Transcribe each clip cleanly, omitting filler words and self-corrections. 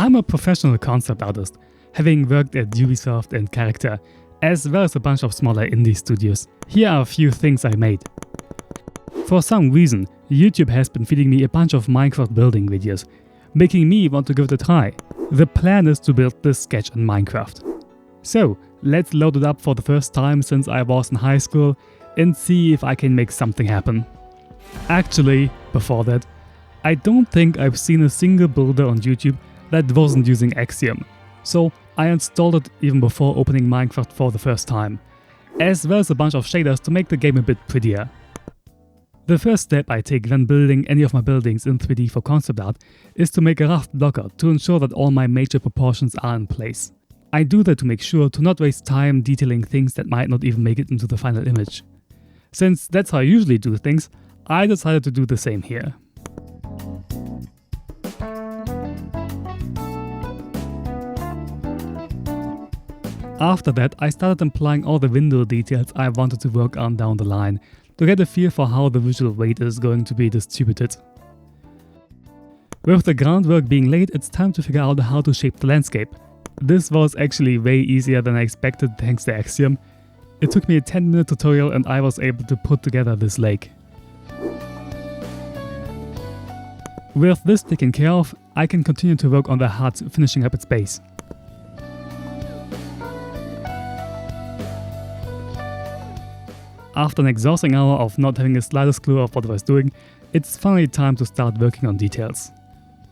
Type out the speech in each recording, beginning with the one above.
I'm a professional concept artist, having worked at Ubisoft and Character, as well as a bunch of smaller indie studios. Here are a few things I made. For some reason, YouTube has been feeding me a bunch of Minecraft building videos, making me want to give it a try. The plan is to build this sketch in Minecraft. So, let's load it up for the first time since I was in high school and see if I can make something happen. Actually, before that, I don't think I've seen a single builder on YouTube that wasn't using Axiom, so I installed it even before opening Minecraft for the first time, as well as a bunch of shaders to make the game a bit prettier. The first step I take when building any of my buildings in 3D for concept art is to make a rough blocker to ensure that all my major proportions are in place. I do that to make sure to not waste time detailing things that might not even make it into the final image. Since that's how I usually do things, I decided to do the same here. After that, I started applying all the window details I wanted to work on down the line, to get a feel for how the visual weight is going to be distributed. With the groundwork being laid, it's time to figure out how to shape the landscape. This was actually way easier than I expected thanks to Axiom. It took me a 10-minute tutorial and I was able to put together this lake. With this taken care of, I can continue to work on the hut, finishing up its base. After an exhausting hour of not having the slightest clue of what I was doing, it's finally time to start working on details.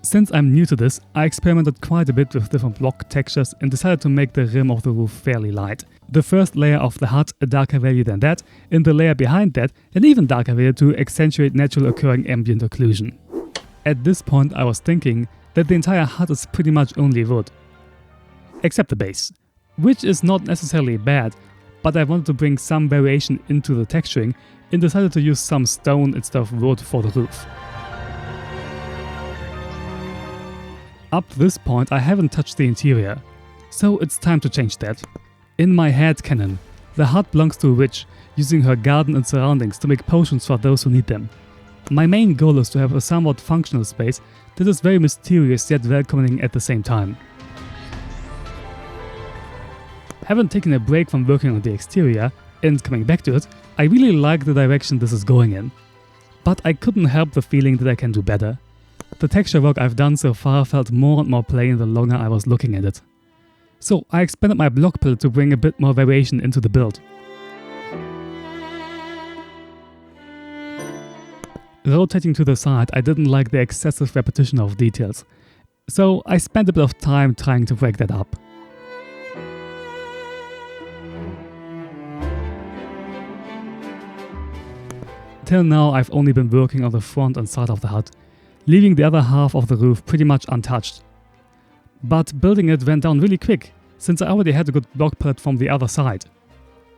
Since I'm new to this, I experimented quite a bit with different block textures and decided to make the rim of the roof fairly light. The first layer of the hut a darker value than that, and the layer behind that an even darker value to accentuate natural occurring ambient occlusion. At this point I was thinking that the entire hut is pretty much only wood. Except the base, which is not necessarily bad, but I wanted to bring some variation into the texturing and decided to use some stone instead of wood for the roof. Up to this point I haven't touched the interior, so it's time to change that. In my headcanon, the hut belongs to a witch, using her garden and surroundings to make potions for those who need them. My main goal is to have a somewhat functional space that is very mysterious yet welcoming at the same time. Having taken a break from working on the exterior and coming back to it, I really like the direction this is going in. But I couldn't help the feeling that I can do better. The texture work I've done so far felt more and more plain the longer I was looking at it. So I expanded my block palette to bring a bit more variation into the build. Rotating to the side, I didn't like the excessive repetition of details, so I spent a bit of time trying to break that up. Till now I've only been working on the front and side of the hut, leaving the other half of the roof pretty much untouched. But building it went down really quick, since I already had a good block palette from the other side.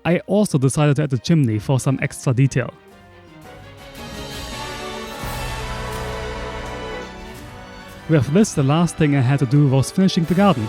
I also decided to add a chimney for some extra detail. With this, the last thing I had to do was finishing the garden.